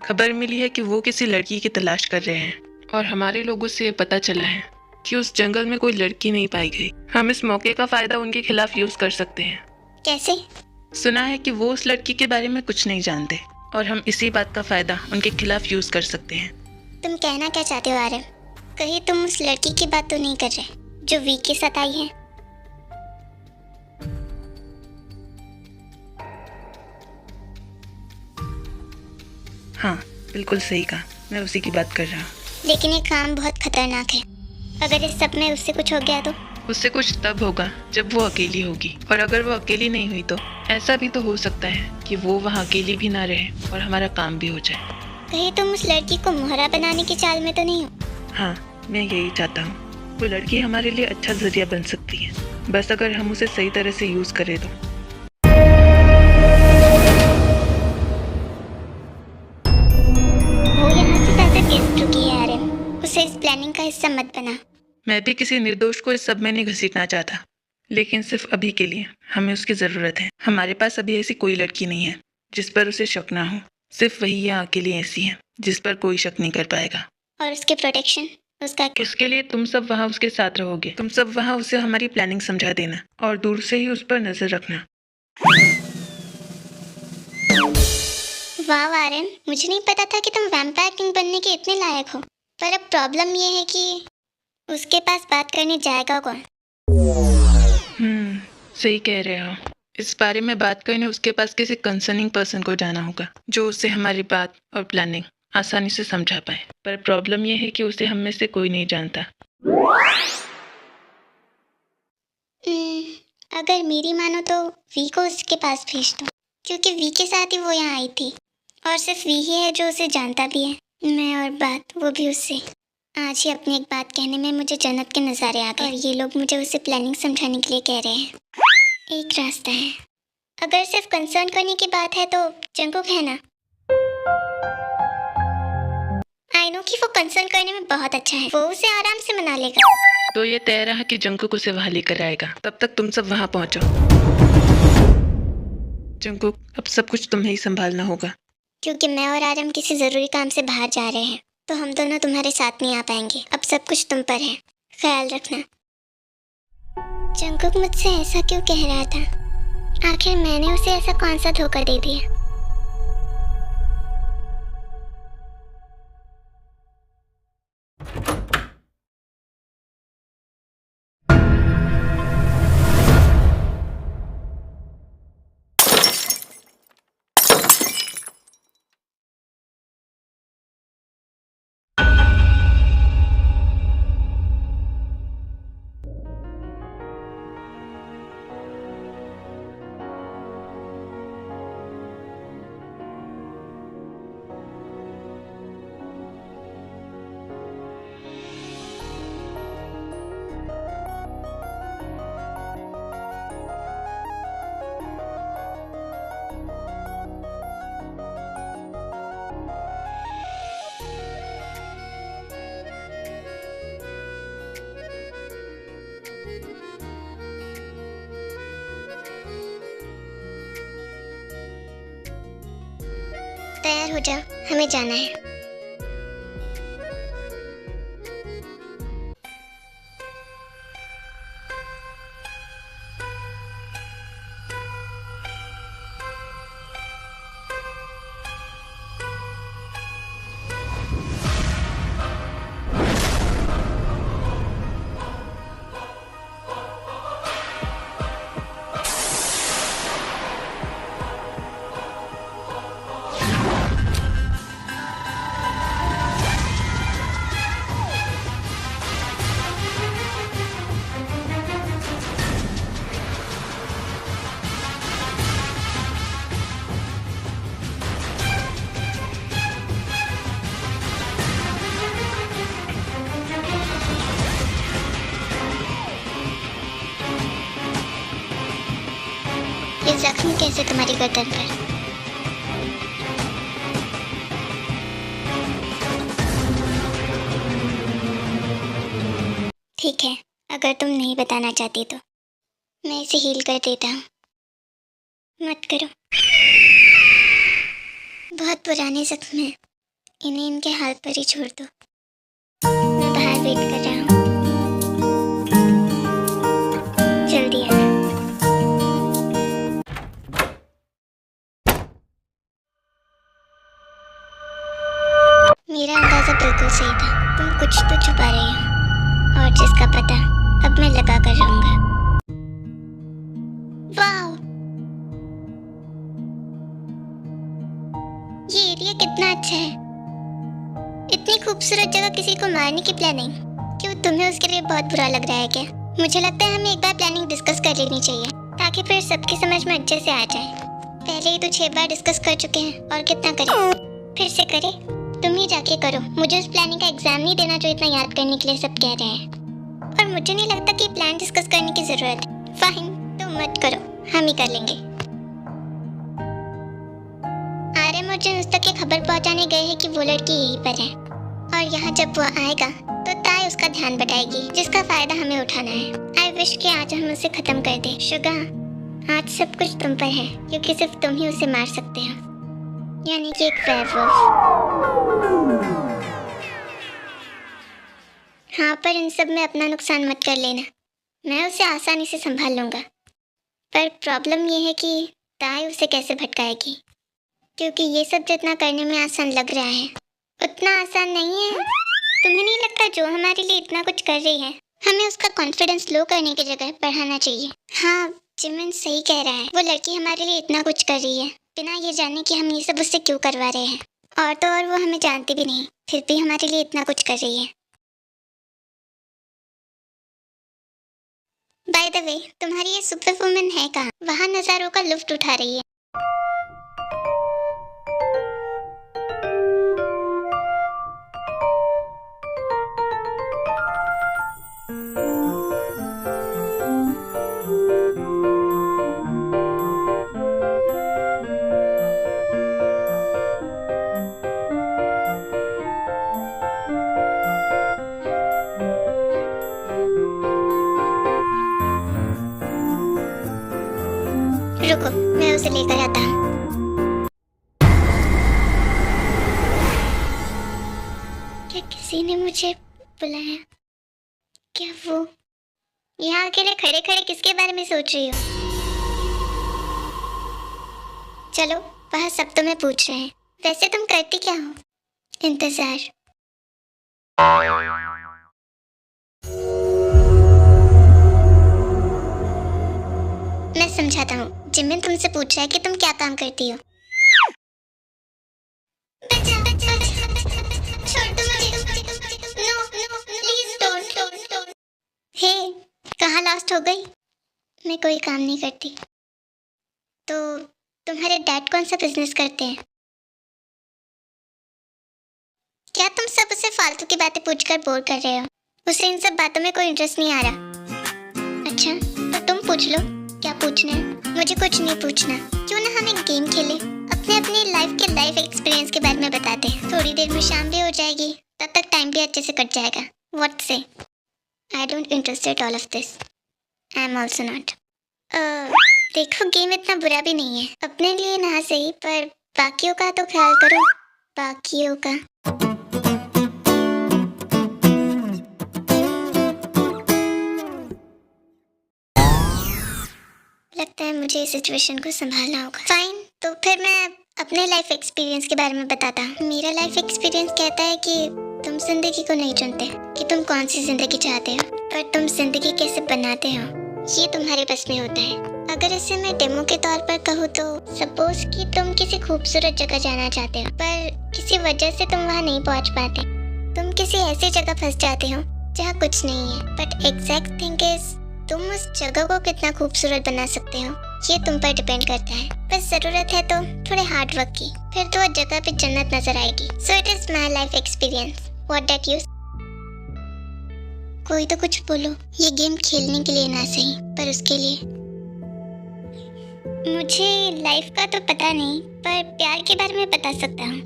खबर मिली है कि वो किसी लड़की की तलाश कर रहे हैं और हमारे लोगों से पता चला है कि उस जंगल में कोई लड़की नहीं पाई गई। हम इस मौके का फायदा उनके खिलाफ यूज कर सकते हैं। कैसे? सुना है कि वो उस लड़की के बारे में कुछ नहीं जानते और हम इसी बात का फायदा उनके खिलाफ यूज कर सकते हैं। तुम कहना क्या चाहते हो आर्यन? कहीं तुम उस लड़की की बात तो नहीं कर रहे जो वी के साथ आई है? हाँ, बिल्कुल सही कहा, मैं उसी की बात कर रहा हूँ। लेकिन ये काम बहुत खतरनाक है। अगर इस सब में उससे कुछ हो गया तो? उससे कुछ तब होगा जब वो अकेली होगी, और अगर वो अकेली नहीं हुई तो ऐसा भी तो हो सकता है कि वो वहाँ अकेली भी ना रहे और हमारा काम भी हो जाए। कहीं तुम उस लड़की को मोहरा बनाने की चाल में तो नहीं हो? हाँ, मैं यही चाहता हूँ। वो लड़की हमारे लिए अच्छा जरिया बन सकती है, बस अगर हम उसे सही तरह से यूज करें तो। वो यहाँ से पैसे भेज चुकी है आर्यन। उसे इस प्लानिंग का हिस्सा मत बना। मैं भी किसी निर्दोष को इस सब में नहीं घसीटना चाहता, लेकिन सिर्फ अभी के लिए हमें उसकी जरूरत है। हमारे पास अभी ऐसी कोई लड़की नहीं है जिस पर उसे शक ना हो। सिर्फ वही यहाँ अकेली ऐसी है जिस पर कोई शक नहीं कर पाएगा। और उसके प्रोटेक्शन उसका क्या? उसके लिए तुम सब वहाँ उसके साथ रहोगे। तुम सब वहाँ उसे हमारी प्लानिंग समझा देना और दूर से ही उस पर नजर रखना। वाह आर्यन, मुझे नहीं पता था कि तुम वैम्पायर किंग बनने के इतने लायक हो। पर अब प्रॉब्लम ये है कि उसके पास बात करने जाएगा कौन? सही कह रहे हो। इस बारे में बात करने उसके पास किसी कंसर्निंग पर्सन को जाना होगा जो उसे हमारी बात और प्लानिंग आसानी से समझा पाए। पर प्रॉब्लम यह है कि उसे हम में से कोई नहीं जानता। अगर मेरी मानो तो वी को उसके पास भेज दो, क्योंकि वी के साथ ही वो यहाँ आई थी और सिर्फ वी ही है जो उसे जानता भी है। मैं और बात वो भी उससे। आज ही अपनी एक बात कहने में मुझे जन्नत के नज़ारे आ गए और ये लोग मुझे उसे प्लानिंग समझाने के लिए कह रहे हैं। एक रास्ता है। अगर सिर्फ कंसर्न करने की बात है तो जंगकुक है ना? आई नो कि वो कंसर्न करने में बहुत अच्छा है। वो उसे आराम से मना लेगा। तो ये तय रहा कि जंगकुक उसे वहां लेकर आएगा। तब तक तुम सब वहां पहुंचो। जंगकुक, अब सब कुछ तुम्हें ही संभालना होगा। क्योंकि मैं और आरम किसी जरूरी काम से बाहर जा रहे हैं, तो हम दोनों तुम्हारे साथ नहीं आ पाएंगे। अब सब कुछ तुम पर है, ख्याल रखना। जंगकुक मुझसे ऐसा क्यों कह रहा था? आखिर मैंने उसे ऐसा कौन सा धोखा दे दिया? तैयार हो जाओ, हमें जाना है। ये जख्म कैसे तुम्हारी गर्दन पर? ठीक है, अगर तुम नहीं बताना चाहती तो मैं इसे हील कर देता हूँ। मत करो, बहुत पुराने जख्म हैं। इन्हें इनके हाल पर ही छोड़ दो। मैं बाहर वेट कर रहा हूँ, जल्दी आना। मेरा अंदाजा बिल्कुल सही था, तुम कुछ तो छुपा रही हो और जिसका पता अब मैं लगा कर रहूंगा। वाह, ये एरिया कितना अच्छा है। इतनी खूबसूरत जगह किसी को मारने की प्लानिंग, क्यों तुम्हें उसके लिए बहुत बुरा लग रहा है क्या? मुझे लगता है हमें एक बार प्लानिंग डिस्कस कर लेनी चाहिए ताकि फिर सबकी समझ में अच्छे से आ जाए। पहले ही तो 6 बार डिस्कस कर चुके हैं और कितना करें, फिर से करें। तुम ही जाके करो, मुझे उस प्लानिंग का एग्जाम नहीं देना जो इतना याद करने के लिए सब कह रहे हैं। और मुझे नहीं लगता कि प्लान डिस्कस करने की जरूरत है। फाइन, तुम मत करो, हम ही कर लेंगे। आर्यन और जिन उस तक ये खबर पहुंचाने गए हैं कि वो लड़की यहीं पर है और यहाँ जब वो आएगा तो ताई उसका ध्यान बटाएगी जिसका फायदा हमें उठाना है। आई विश कि आज हम उसे खत्म कर दें। शुगा, आज सब कुछ तुम पर है क्योंकि सिर्फ तुम ही उसे मार सकते हो, यानी कि एक वेयरवुल्फ। हाँ, पर इन सब में अपना नुकसान मत कर लेना, मैं उसे आसानी से संभाल लूंगा। पर प्रॉब्लम ये है कि ताई उसे कैसे भटकाएगी, क्योंकि ये सब जितना करने में आसान लग रहा है उतना आसान नहीं है। तुम्हें नहीं लगता जो हमारे लिए इतना कुछ कर रही है हमें उसका कॉन्फिडेंस लो करने की जगह बढ़ाना चाहिए? हाँ, जिमिन सही कह रहा है, वो लड़की हमारे लिए इतना कुछ कर रही है बिना ये जाने कि हम ये सब उससे क्यों करवा रहे हैं। और तो और वो हमें जानती भी नहीं, फिर भी हमारे लिए इतना कुछ कर रही है। बाय द वे, तुम्हारी ये सुपर वुमन है कहाँ? वहाँ नज़ारों का लुत्फ उठा रही है। रुको, मैं उसे लेकर आता हूँ। क्या किसी ने मुझे बुलाया? क्या वो यहाँ अकेले खड़े खड़े किसके बारे में सोच रही हो? चलो, वह सब तुम्हें पूछ रहे हैं। वैसे तुम करती क्या हो? इंतजार। मैं समझाता हूँ। जिमिन तुमसे पूछ रहा है कि तुम क्या काम करती हो। हे, कहाँ लॉस्ट हो गई? मैं कोई काम नहीं करती। तो तुम्हारे डैड कौन सा बिजनेस करते हैं? क्या तुम सब उसे फालतू की बातें पूछकर बोर कर रहे हो? उसे इन सब बातों में कोई इंटरेस्ट नहीं आ रहा। अच्छा, तो तुम पूछ लो, क्या पूछना है? मुझे कुछ नहीं पूछना। क्यों ना हम एक गेम खेले, अपने अपनी लाइफ के लाइफ एक्सपीरियंस के बारे में बताते हैं। थोड़ी देर में शाम भी हो जाएगी, तब तक टाइम भी अच्छे से कट जाएगा। व्हाट से? I don't interested all of this. I am also not. देखो, गेम इतना बुरा भी नहीं है। अपने लिए ना सही, पर बाकियों का तो ख्याल करो। बाकियों का। लगता है मुझे इस सिचुएशन को संभालना होगा। फाइन, तो फिर मैं अपने लाइफ एक्सपीरियंस के बारे में बताता हूँ। मेरा लाइफ एक्सपीरियंस कहता है कि तुम जिंदगी को नहीं चुनते कि तुम कौन सी जिंदगी चाहते हो, पर तुम जिंदगी कैसे बनाते हो ये तुम्हारे बस में होता है। अगर इसे मैं डेमो के तौर पर कहूँ तो सपोज कि तुम किसी खूबसूरत जगह जाना चाहते हो, पर किसी वजह से तुम वहाँ नहीं पहुँच पाते। तुम किसी ऐसी जगह फंस जाते हो जहाँ कुछ नहीं है, बट एग्जैक्ट थिंग इज तुम उस जगह को कितना खूबसूरत बना सकते हो ये तुम पर डिपेंड करता है। बस जरूरत है तो थोड़े हार्ड वर्क की, फिर तो जगह पे जन्नत नजर आएगी। So it is my life experience. What that you? कोई तो कुछ बोलो। ये गेम खेलने के लिए ना सही, पर उसके लिए। मुझे लाइफ का तो पता नहीं, पर प्यार के बारे में बता सकता हूँ।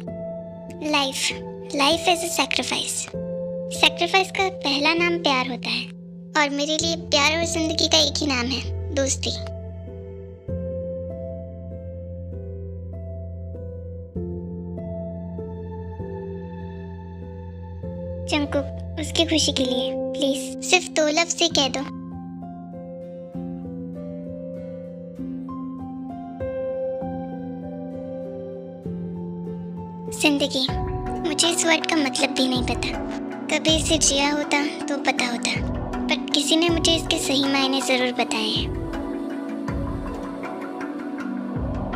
Life is a sacrifice. Sacrifice का पहला नाम प्यार होता है, और मेरे लिए प्यार और जिंदगी का एक ही नाम है, दोस्ती। जंगकुक, उसकी खुशी के लिए प्लीज सिर्फ 2 लफ्ज से कह दो। जिंदगी, मुझे इस वर्ड का मतलब भी नहीं पता। कभी इसे जिया होता तो पता होता, पर किसी ने मुझे इसके सही मायने जरूर बताए हैं।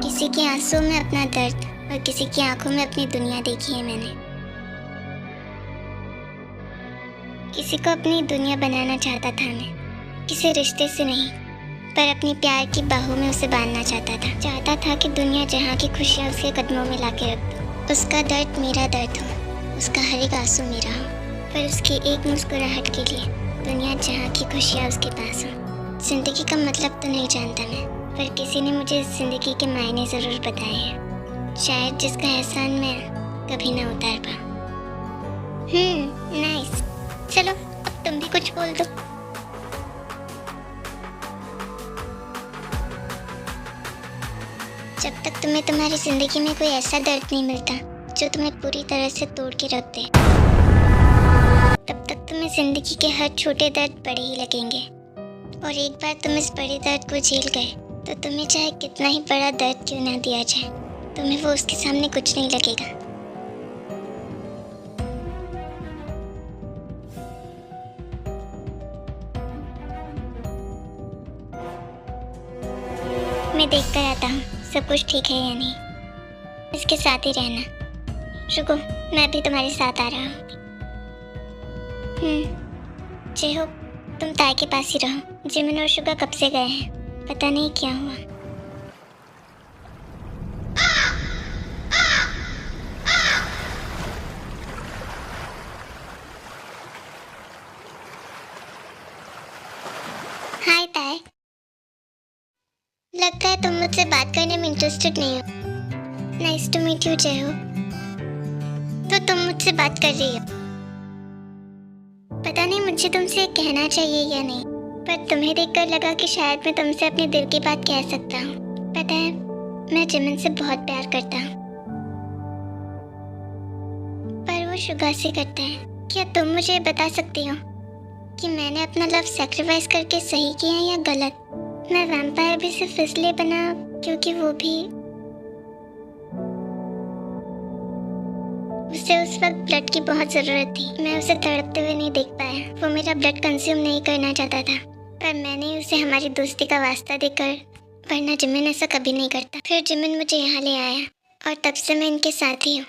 किसी की आंसुओं में अपना दर्द और किसी की आंखों में अपनी दुनिया देखी है मैंने। किसी को अपनी दुनिया बनाना चाहता था मैं, किसी रिश्ते से नहीं, पर अपनी प्यार की बाहों में उसे बांधना चाहता था कि दुनिया जहाँ की खुशियाँ उसके कदमों में लाके रख दूं। उसका दर्द मेरा दर्द हो, उसका हर एक आंसू मेरा हो, पर उसकी एक मुस्कुराहट के लिए दुनिया जहाँ की खुशियाँ उसके पास हो। जिंदगी का मतलब तो नहीं जानता मैं, पर किसी ने मुझे इस जिंदगी के मायने ज़रूर बताए हैं, शायद जिसका एहसान मैं कभी ना उतार पाऊँ। नाइस। चलो अब तुम भी कुछ बोल दो। जब तक तुम्हें तुम्हारी जिंदगी में कोई ऐसा दर्द नहीं मिलता जो तुम्हें पूरी तरह से तोड़ के रख दे, तब तक तुम्हें जिंदगी के हर छोटे दर्द बड़े ही लगेंगे। और एक बार तुम इस बड़े दर्द को झेल गए तो तुम्हें चाहे कितना ही बड़ा दर्द क्यों ना दिया जाए, तुम्हें वो उसके सामने कुछ नहीं लगेगा। मैं देख कर आता हूँ सब कुछ ठीक है या नहीं। इसके साथ ही रहना। रुको, मैं भी तुम्हारे साथ आ रहा हूँ। जय हो, तुम ताई के पास ही रहो। जिमिन और शुगा कब से गए हैं, पता नहीं क्या हुआ। हाय ताई, लगता है तुम मुझसे बात करने में इंटरेस्टेड नहीं हो। नाइस टू मीट यू जय हो। तो तुम मुझसे बात कर रही हो, पता नहीं मुझे तुमसे कहना चाहिए या नहीं, पर तुम्हें देखकर लगा कि शायद मैं तुमसे अपने दिल की बात कह सकता हूँ। पता है, मैं जिमिन से बहुत प्यार करता हूँ, पर वो शुगा से करता है। क्या तुम मुझे बता सकती हो कि मैंने अपना लव सैक्रिफाइस करके सही किया या गलत? मैं वैम्पायर भी सिर्फ इसलिए बना क्योंकि वो भी, उसे उस वक्त ब्लड की बहुत ज़रूरत थी। मैं उसे तड़पते हुए नहीं देख पाया। वो मेरा ब्लड कंज्यूम नहीं करना चाहता था, पर मैंने उसे हमारी दोस्ती का वास्ता देकर, वरना जिमिन ऐसा कभी नहीं करता। फिर जिमिन मुझे यहाँ ले आया और तब से मैं इनके साथ ही हूँ।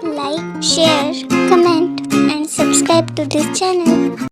Like, share, comment and subscribe to this channel.